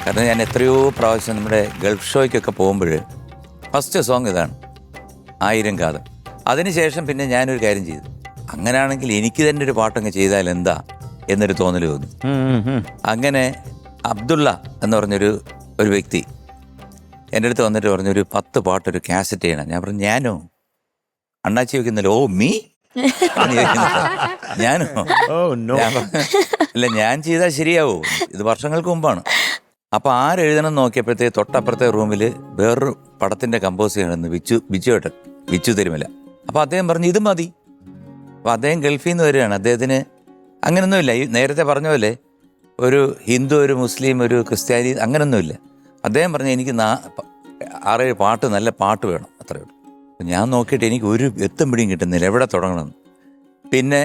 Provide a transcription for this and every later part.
കാരണം ഞാൻ എത്രയോ പ്രാവശ്യം നമ്മുടെ ഗൾഫ് ഷോയ്ക്കൊക്കെ പോകുമ്പോൾ ഫസ്റ്റ് സോങ് ഇതാണ്, 1000 കാതം. അതിനുശേഷം പിന്നെ ഞാനൊരു കാര്യം ചെയ്തു, അങ്ങനെയാണെങ്കിൽ എനിക്ക് തന്നെ ഒരു പാട്ടങ്ങ് ചെയ്താൽ എന്താ എന്നൊരു തോന്നൽ തോന്നി. അങ്ങനെ അബ്ദുള്ള എന്ന് പറഞ്ഞൊരു വ്യക്തി എൻ്റെ അടുത്ത് വന്നിട്ട് പറഞ്ഞു, ഒരു 10 പാട്ടൊരു കാസറ്റ് ചെയ്യണം. ഞാൻ പറഞ്ഞു, ഞാനോ? അണ്ണാച്ചി വെക്കുന്നില്ല. ഓ മീ ഞാനോ? അല്ല, ഞാൻ ചെയ്താൽ ശരിയാവോ? ഇത് വർഷങ്ങൾക്ക് മുമ്പാണ്. അപ്പോൾ ആരെഴുതണം നോക്കിയപ്പോഴത്തേക്ക് തൊട്ടപ്പുറത്തെ റൂമിൽ വേറൊരു പടത്തിൻ്റെ കമ്പോസ് ചെയ്യണമെന്ന് വിച്ചു തരുമില്ല. അപ്പോൾ അദ്ദേഹം പറഞ്ഞു ഇത് മതി. അപ്പോൾ അദ്ദേഹം ഗൾഫിൽ നിന്ന് വരികയാണ്. അദ്ദേഹത്തിന് അങ്ങനെയൊന്നുമില്ല, ഈ നേരത്തെ പറഞ്ഞ പോലെ ഒരു ഹിന്ദു, ഒരു മുസ്ലിം, ഒരു ക്രിസ്ത്യാനി അങ്ങനെയൊന്നുമില്ല. അദ്ദേഹം പറഞ്ഞു എനിക്ക് 6-7 പാട്ട്, നല്ല പാട്ട് വേണം, അത്രയേ ഉള്ളൂ. ഞാൻ നോക്കിയിട്ട് എനിക്ക് ഒരു എത്തും പിടിയും കിട്ടുന്നില്ല, എവിടെ തുടങ്ങണമെന്ന്. പിന്നെ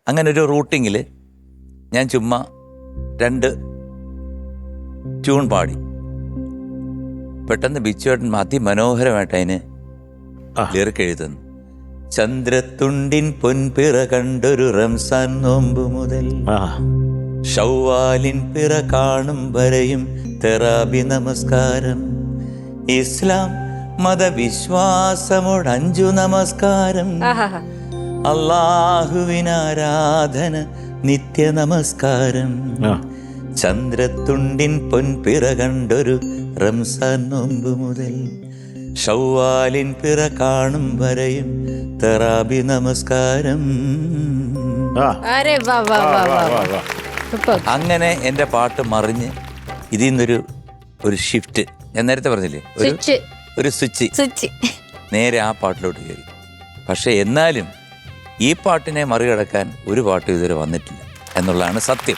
അങ്ങനെ ഒരു റൂട്ടിങ്ങിൽ ഞാൻ ചുമ്മാ 2 ട്യൂൺ പാടി. പെട്ടെന്ന് ബിച്ചുവേട്ടൻ അതിമനോഹരമായിട്ട് അതിന് ലിറിക്ക് എഴുതുന്നു. ചന്ദ്രത്തുണ്ടിൻ പൊൻപിറ കണ്ടൊരു റംസാൻ നോമ്പ് മുതൽ ഷവ്വാലിൻ പിറ കാണും വരെയും തെറാബി നമസ്കാരം, ഇസ്ലാം മതവിശ്വാസമോട് 5 നമസ്കാരം, അല്ലാഹുവിനാരാധന നിത്യ നമസ്കാരം, ചന്ദ്രത്തുണ്ടിൻ പൊൻപിറ കണ്ടൊരു റംസാൻ നോമ്പ് മുതൽ ഷവ്വാലിൻ പിറ കാണും വരെയും തെറാബി നമസ്കാരം. അങ്ങനെ എൻ്റെ പാട്ട് മറിഞ്ഞ് ഇതിൽ നിന്നൊരു ഷിഫ്റ്റ്, ഞാൻ നേരത്തെ പറഞ്ഞില്ലേ, ഒരു സ്വിച്ച് നേരെ ആ പാട്ടിലോട്ട് കയറി. പക്ഷെ എന്നാലും ഈ പാട്ടിനെ മറികടക്കാൻ ഒരു പാട്ടും ഇതുവരെ വന്നിട്ടില്ല എന്നുള്ളതാണ് സത്യം.